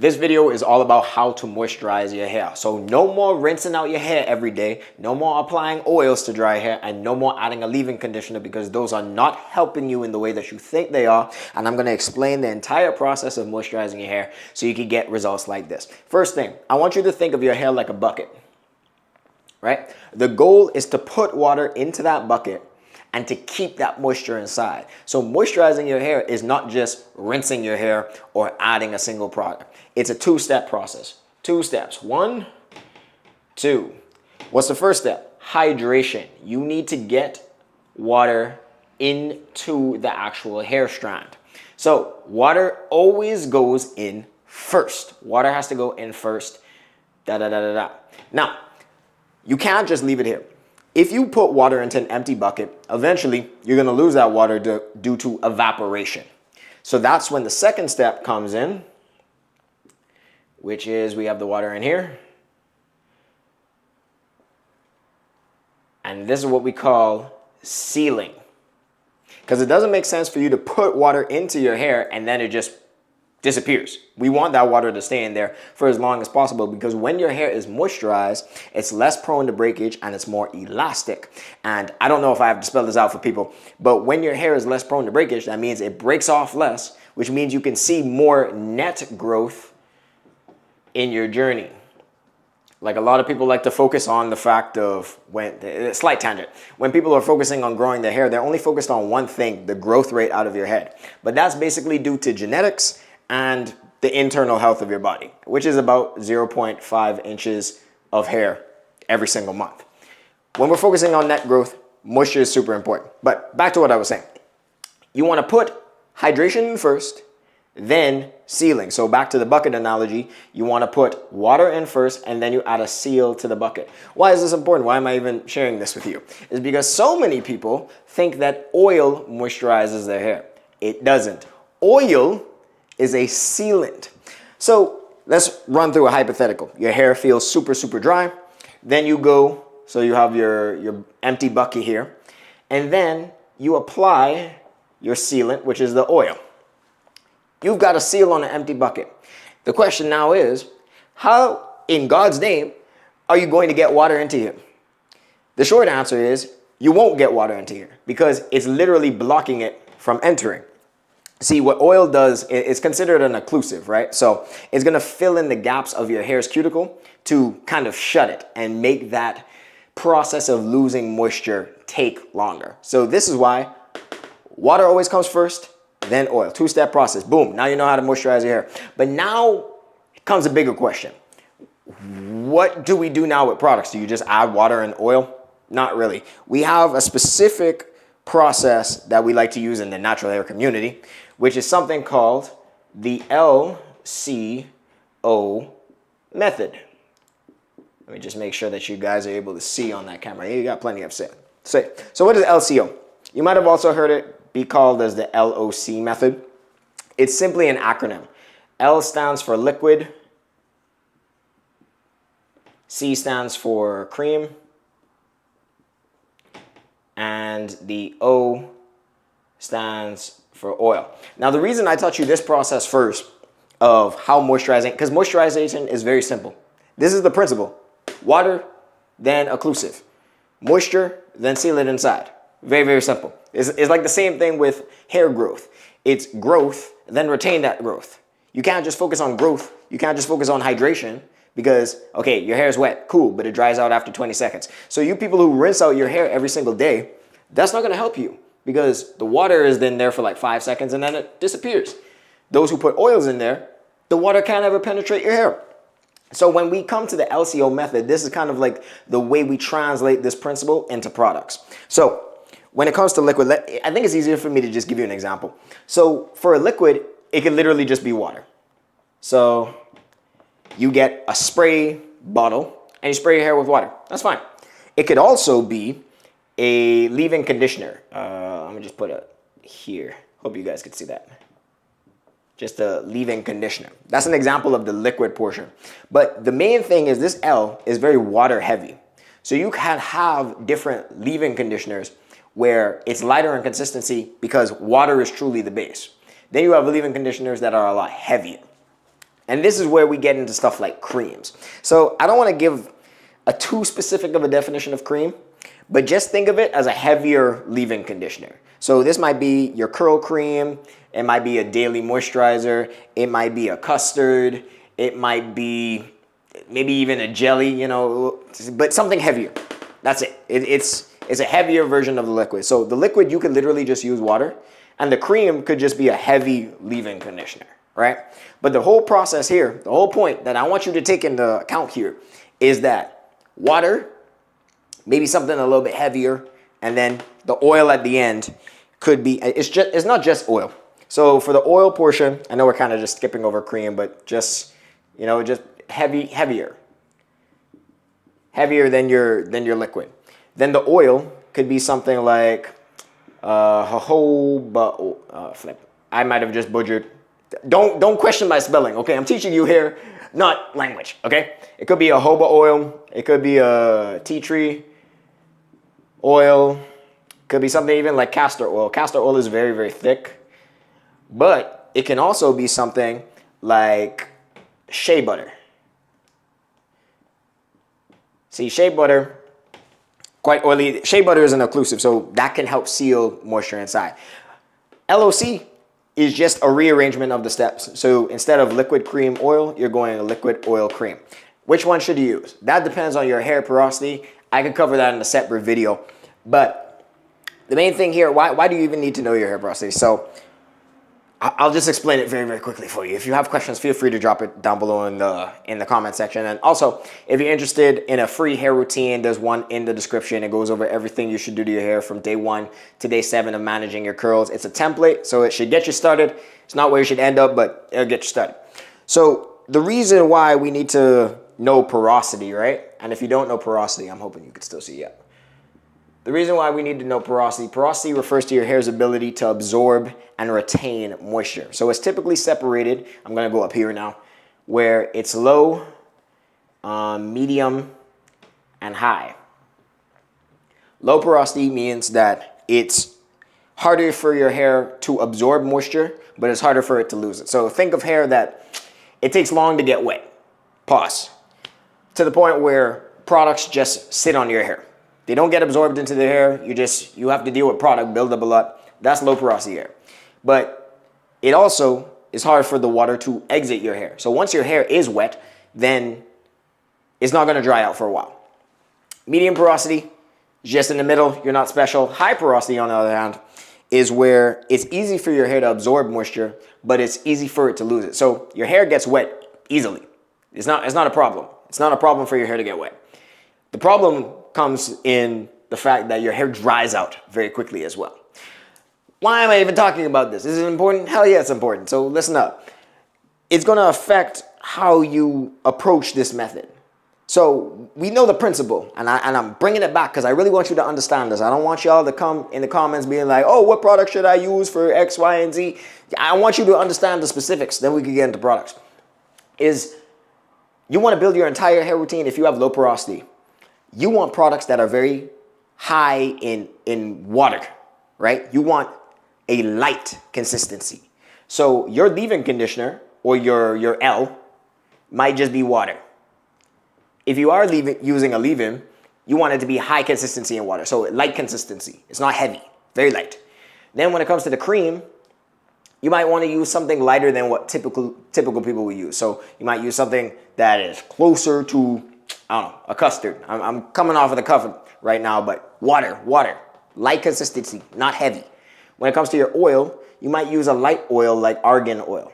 This video is all about how to moisturize your hair. So no more rinsing out your hair every day, no more applying oils to dry hair, and no more adding a leave-in conditioner because those are not helping you in the way that you think they are. And I'm gonna explain the entire process of moisturizing your hair so you can get results like this. First thing, I want you to think of your hair like a bucket, right? The goal is to put water into that bucket and to keep that moisture inside. So moisturizing your hair is not just rinsing your hair or adding a single product. It's a two-step process. 2 steps. 1, 2. What's the first step? Hydration. You need to get water into the actual hair strand. So water always goes in first. Water has to go in first. Now, you can't just leave it here. If you put water into an empty bucket, eventually you're going to lose that water due to evaporation. So that's when the second step comes in, which is we have the water in here. And this is what we call sealing. Because it doesn't make sense for you to put water into your hair and then it just disappears. We want that water to stay in there for as long as possible because when your hair is moisturized, it's less prone to breakage and it's more elastic. And I don't know if I have to spell this out for people, but when your hair is less prone to breakage, that means it breaks off less, which means you can see more net growth in your journey. Like a lot of people like to focus on the fact of slight tangent. When people are focusing on growing their hair, they're only focused on one thing, the growth rate out of your head. But that's basically due to genetics and the internal health of your body, which is about 0.5 inches of hair every single month. When we're focusing on net growth, moisture is super important. But back to what I was saying. You want to put hydration in first, then sealing. So back to the bucket analogy, you want to put water in first and then you add a seal to the bucket. Why is this important? Why am I even sharing this with you? It's because so many people think that oil moisturizes their hair. It doesn't. Oil is a sealant. So let's run through a hypothetical. Your hair feels super, super dry. Then you go, so you have your empty bucket here, and then you apply your sealant, which is the oil. You've got a seal on an empty bucket. The question now is, how in God's name are you going to get water into here? The short answer is you won't get water into here because it's literally blocking it from entering. See, what oil does, it's considered an occlusive, right? So it's going to fill in the gaps of your hair's cuticle to kind of shut it and make that process of losing moisture take longer. So this is why water always comes first, then oil. 2-step process. Boom. Now you know how to moisturize your hair. But now comes a bigger question. What do we do now with products? Do you just add water and oil? Not really. We have a specific process that we like to use in the natural hair community, which is something called the LCO method. Let me just make sure that you guys are able to see on that camera. You got plenty of say. So what is LCO? You might have also heard it be called as the LOC method. It's simply an acronym. L stands for liquid, C stands for cream, and the O stands for oil. Now, the reason I taught you this process first of how moisturizing, because moisturization is very simple. This is the principle. Water, then occlusive. Moisture, then seal it inside. Very, very simple. It's like the same thing with hair growth. It's growth, then retain that growth. You can't just focus on growth. You can't just focus on hydration because, okay, your hair is wet, cool, but it dries out after 20 seconds. So you people who rinse out your hair every single day, that's not going to help you because the water is then there for like 5 seconds and then it disappears. Those who put oils in there, the water can't ever penetrate your hair. So when we come to the LCO method, this is kind of like the way we translate this principle into products. So when it comes to liquid, I think it's easier for me to just give you an example. So for a liquid, it can literally just be water. So you get a spray bottle and you spray your hair with water. That's fine. It could also be a leave-in conditioner. Let me just put it here. Hope you guys could see that. Just a leave-in conditioner. That's an example of the liquid portion. But the main thing is this L is very water heavy. So you can have different leave-in conditioners where it's lighter in consistency because water is truly the base. Then you have leave-in conditioners that are a lot heavier. And this is where we get into stuff like creams. So I don't want to give a too specific of a definition of cream, but just think of it as a heavier leave-in conditioner. So this might be your curl cream, it might be a daily moisturizer, it might be a custard, it might be maybe even a jelly, you know, but something heavier. That's it. It's a heavier version of the liquid. So the liquid, you could literally just use water, and the cream could just be a heavy leave-in conditioner, right? But the whole process here, the whole point that I want you to take into account here is that water, maybe something a little bit heavier, and then the oil at the end could be, it's not just oil. So for the oil portion, I know we're kind of just skipping over cream, but just, you know, just heavier than your liquid. Then the oil could be something like jojoba. Flip. I might have just butchered. Don't question my spelling, okay? I'm teaching you here, not language, okay? It could be a jojoba oil. It could be a tea tree oil. Could be something even like castor oil. Castor oil is very, very thick. But it can also be something like shea butter. See, shea butter, quite oily. Shea butter is an occlusive, so that can help seal moisture inside. LOC is just a rearrangement of the steps. So instead of liquid cream oil, you're going liquid oil cream. Which one should you use? That depends on your hair porosity. I could cover that in a separate video. But the main thing here, why do you even need to know your hair porosity? So I'll just explain it very, very quickly for you. If you have questions, feel free to drop it down below in the comment section. And also, if you're interested in a free hair routine, there's one in the description. It goes over everything you should do to your hair from day 1 to day 7 of managing your curls. It's a template, so it should get you started. It's not where you should end up, but it'll get you started. So the reason why we need to know porosity, right? And if you don't know porosity, I'm hoping you could still see it. The reason why we need to know porosity refers to your hair's ability to absorb and retain moisture. So it's typically separated, I'm gonna go up here now, where it's low, medium, and high. Low porosity means that it's harder for your hair to absorb moisture, but it's harder for it to lose it. So think of hair that it takes long to get wet, pause, to the point where products just sit on your hair. They don't get absorbed into the hair. You have to deal with product buildup a lot. That's low porosity hair. But it also is hard for the water to exit your hair. So once your hair is wet, then it's not going to dry out for a while. Medium porosity, just in the middle. You're not special. High porosity, on the other hand, is where it's easy for your hair to absorb moisture, but it's easy for it to lose it. So your hair gets wet easily. It's not a problem. It's not a problem for your hair to get wet. The problem comes in the fact that your hair dries out very quickly as well. Why am I even talking about this? Is it important? Hell yeah, it's important. So listen up. It's going to affect how you approach this method. So we know the principle, and I'm bringing it back because I really want you to understand this. I don't want y'all to come in the comments being like, oh, what product should I use for X, Y, and Z? I want you to understand the specifics. Then we can get into products. Is you want to build your entire hair routine if you have low porosity. You want products that are very high in water, right? You want a light consistency. So your leave-in conditioner or your L might just be water. If you are using a leave-in, you want it to be high consistency in water. So light consistency. It's not heavy, very light. Then when it comes to the cream, you might want to use something lighter than what typical people will use. So you might use something that is closer to, I don't know, a custard. I'm coming off of the cuff right now, but water, light consistency, not heavy. When it comes to your oil, you might use a light oil like argan oil,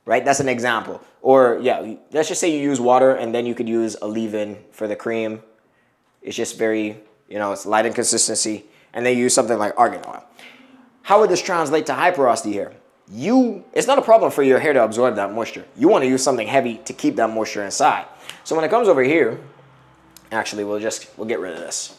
right? That's an example. Or yeah, let's just say you use water and then you could use a leave-in for the cream. It's just very, it's light in consistency. And then you use something like argan oil. How would this translate to high porosity hair? It's not a problem for your hair to absorb that moisture. You want to use something heavy to keep that moisture inside. So when it comes over here, actually, we'll get rid of this.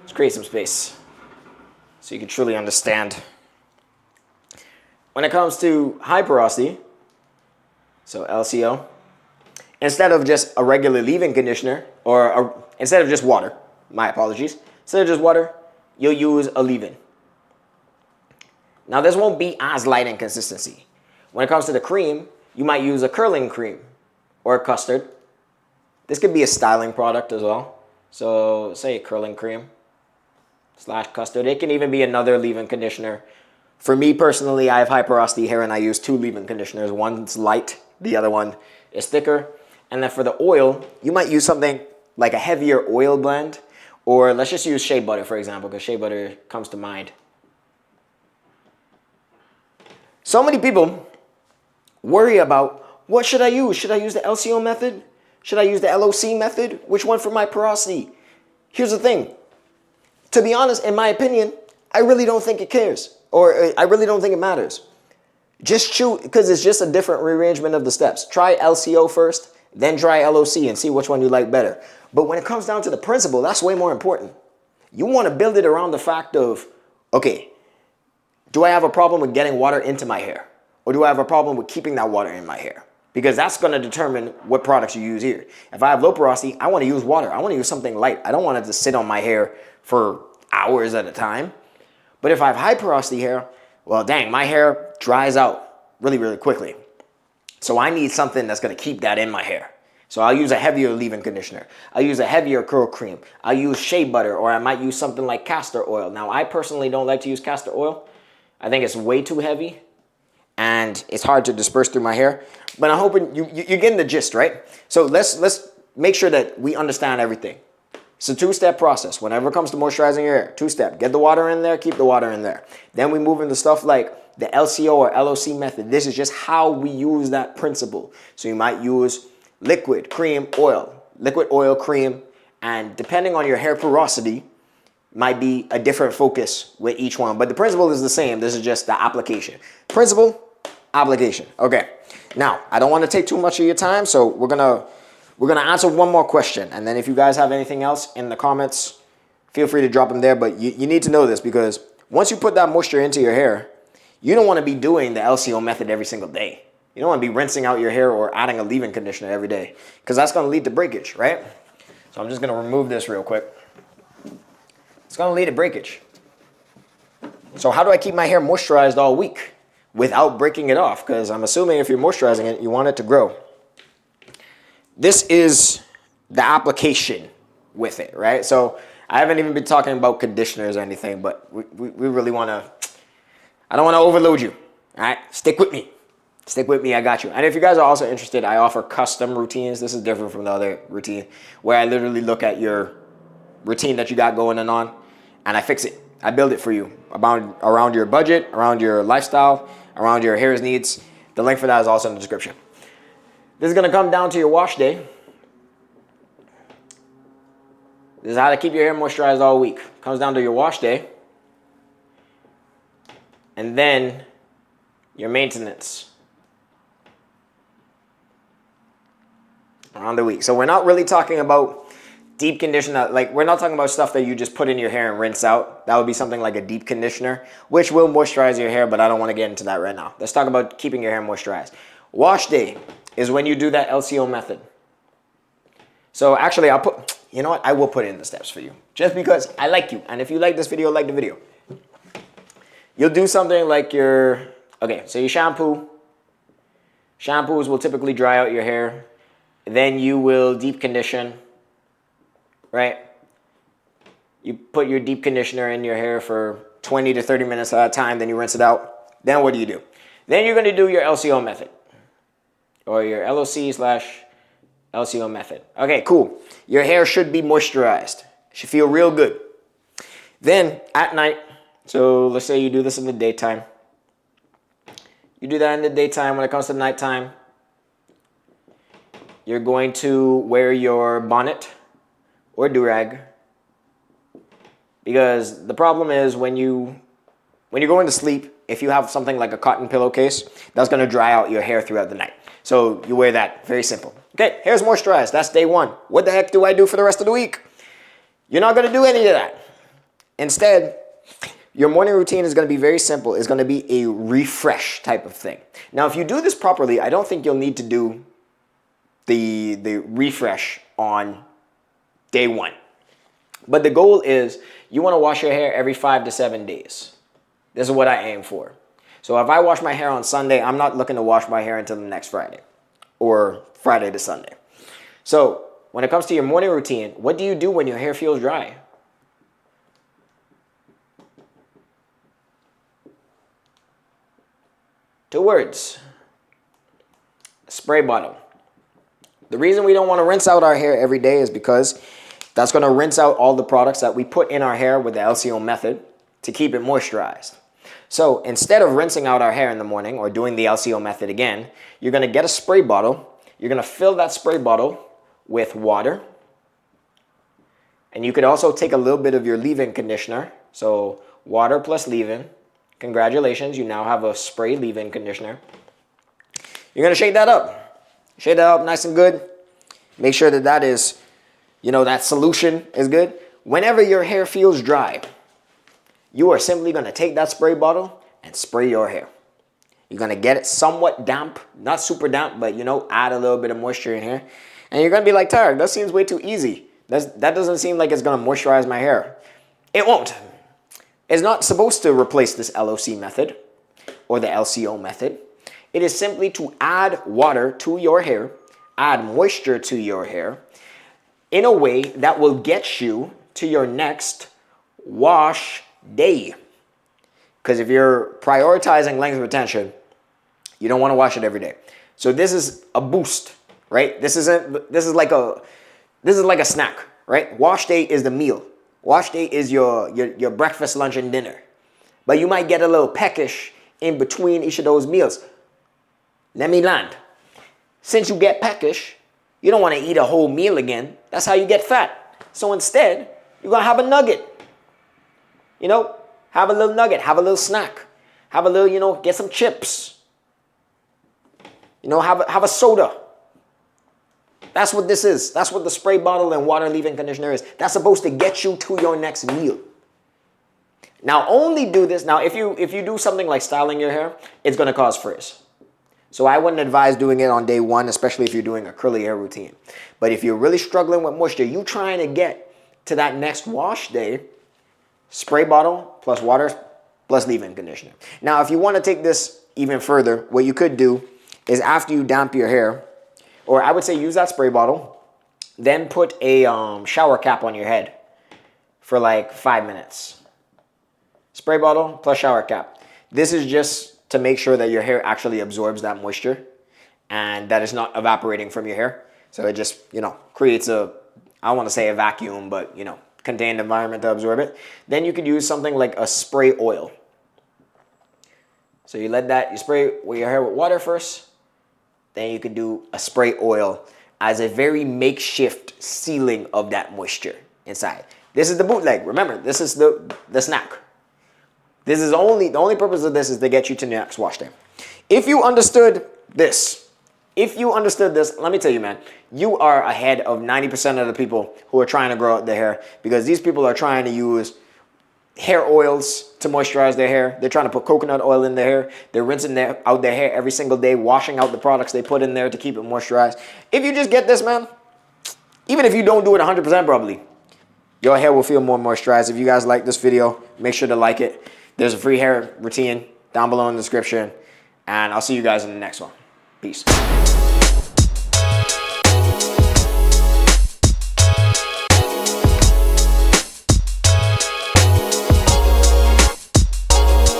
Let's create some space so you can truly understand. When it comes to high porosity, so LCO, instead of just a regular leave-in conditioner, instead of just water, my apologies, instead of just water, you'll use a leave-in. Now, this won't be as light in consistency. When it comes to the cream, you might use a curling cream or a custard. This could be a styling product as well. So say curling cream / custard. It can even be another leave-in conditioner. For me personally, I have high porosity hair and I use 2 leave-in conditioners. One's light, the other one is thicker. And then for the oil, you might use something like a heavier oil blend, or let's just use shea butter, for example, because shea butter comes to mind. So many people worry about, what should I use? Should I use the LCO method? Should I use the LOC method? Which one for my porosity? Here's the thing. To be honest, in my opinion, I really don't think it cares, or I really don't think it matters. Just choose, because it's just a different rearrangement of the steps. Try LCO first, then try LOC and see which one you like better. But when it comes down to the principle, that's way more important. You want to build it around the fact of, okay, do I have a problem with getting water into my hair? Or do I have a problem with keeping that water in my hair? Because that's going to determine what products you use here. If I have low porosity, I want to use water. I want to use something light. I don't want it to sit on my hair for hours at a time. But if I have high porosity hair, well, dang, my hair dries out really, really quickly. So I need something that's going to keep that in my hair. So I'll use a heavier leave-in conditioner. I'll use a heavier curl cream. I'll use shea butter, or I might use something like castor oil. Now, I personally don't like to use castor oil. I think it's way too heavy, and it's hard to disperse through my hair. But I'm hoping you're getting the gist, right? So let's make sure that we understand everything. It's a 2-step process. Whenever it comes to moisturizing your hair, 2-step. Get the water in there, keep the water in there. Then we move into stuff like the LCO or LOC method. This is just how we use that principle. So you might use liquid, cream, oil. Liquid, oil, cream. And depending on your hair porosity, might be a different focus with each one. But the principle is the same. This is just the application. Principle, application. Okay. Now, I don't want to take too much of your time, so we're gonna answer one more question. And then if you guys have anything else in the comments, feel free to drop them there. But you need to know this, because once you put that moisture into your hair, you don't want to be doing the LCO method every single day. You don't want to be rinsing out your hair or adding a leave-in conditioner every day, because that's going to lead to breakage, right? So I'm just going to remove this real quick. It's going to lead to breakage. So how do I keep my hair moisturized all week without breaking it off? Because I'm assuming if you're moisturizing it, you want it to grow. This is the application with it, right? So I haven't even been talking about conditioners or anything, but we really want to, I don't want to overload you, all right? Stick with me. Stick with me, I got you. And if you guys are also interested, I offer custom routines. This is different from the other routine, where I literally look at your routine that you got going on, and I fix it. I build it for you around your budget, around your lifestyle, around your hair's needs. The link for that is also in the description. This is going to come down to your wash day. This is how to keep your hair moisturized all week. Comes down to your wash day. And then your maintenance around the week. So we're not really talking about deep conditioner. Like, we're not talking about stuff that you just put in your hair and rinse out. That would be something like a deep conditioner, which will moisturize your hair, but I don't want to get into that right now. Let's talk about keeping your hair moisturized. Wash day is when you do that LCO method. So actually, you know what? I will put in the steps for you, just because I like you. And if you like this video, like the video. You'll do something like okay, so your shampoo. Shampoos will typically dry out your hair. Then you will deep condition, right? You put your deep conditioner in your hair for 20 to 30 minutes at a time, then you rinse it out. Then what do? Then you're going to do your LCO method, or your LOC/LCO method. Okay, cool. Your hair should be moisturized. It should feel real good. Then at night, so let's say you do this in the daytime. You do that in the daytime. When it comes to nighttime, you're going to wear your bonnet or do-rag, because the problem is when you're going to sleep, if you have something like a cotton pillowcase, that's going to dry out your hair throughout the night. So you wear that. Very simple. Okay, hair's moisturized. That's day one. What the heck do I do for the rest of the week? You're not going to do any of that. Instead, your morning routine is going to be very simple. It's going to be a refresh type of thing. Now, if you do this properly, I don't think you'll need to do the refresh on day one. But the goal is you want to wash your hair every 5 to 7 days. This is what I aim for. So if I wash my hair on Sunday, I'm not looking to wash my hair until the next Friday or Friday to Sunday. So when it comes to your morning routine, what do you do when your hair feels dry? Two words. Spray bottle. The reason we don't want to rinse out our hair every day is because that's going to rinse out all the products that we put in our hair with the LCO method to keep it moisturized. So instead of rinsing out our hair in the morning or doing the LCO method again, you're going to get a spray bottle. You're going to fill that spray bottle with water. And you could also take a little bit of your leave-in conditioner. So water plus leave-in. Congratulations, you now have a spray leave-in conditioner. You're going to shake that up. Shake that up nice and good. Make sure that that is, that solution is good. Whenever your hair feels dry, you are simply going to take that spray bottle and spray your hair. You're going to get it somewhat damp, not super damp, but, add a little bit of moisture in here. And you're going to be like, Tarek, that seems way too easy. That doesn't seem like it's going to moisturize my hair. It won't. It's not supposed to replace this LOC method or the LCO method. It is simply to add water to your hair, add moisture to your hair in a way that will get you to your next wash day. Because if you're prioritizing length retention, you don't want to wash it every day. So this is a boost, right? This is like a snack, right? Wash day is the meal. Wash day is your breakfast, lunch, and dinner. But you might get a little peckish in between each of those meals. Let me land. Since you get peckish, you don't want to eat a whole meal again. That's how you get fat. So instead, you're going to have a nugget. Have a little nugget. Have a little snack. Have a little, get some chips. Have a soda. That's what this is. That's what the spray bottle and water leave-in conditioner is. That's supposed to get you to your next meal. Now, only do this. Now, if you do something like styling your hair, it's going to cause frizz. So I wouldn't advise doing it on day one, especially if you're doing a curly hair routine. But if you're really struggling with moisture, you trying to get to that next wash day, spray bottle plus water plus leave-in conditioner. Now, if you want to take this even further, what you could do is after you damp your hair, or I would say use that spray bottle, then put a shower cap on your head for like 5 minutes. Spray bottle plus shower cap. This is just to make sure that your hair actually absorbs that moisture and that it's not evaporating from your hair. So it just, creates I don't want to say a vacuum, but, contained environment to absorb it. Then you could use something like a spray oil. So you spray your hair with water first. Then you could do a spray oil as a very makeshift sealing of that moisture inside. This is the bootleg. Remember, this is the snack. This is the only purpose of this is to get you to the next wash day. If you understood this, let me tell you, man, you are ahead of 90% of the people who are trying to grow out their hair, because these people are trying to use hair oils to moisturize their hair. They're trying to put coconut oil in their hair. They're rinsing out their hair every single day, washing out the products they put in there to keep it moisturized. If you just get this, man, even if you don't do it 100% probably, your hair will feel more moisturized. If you guys like this video, make sure to like it. There's a free hair routine down below in the description, and I'll see you guys in the next one. Peace.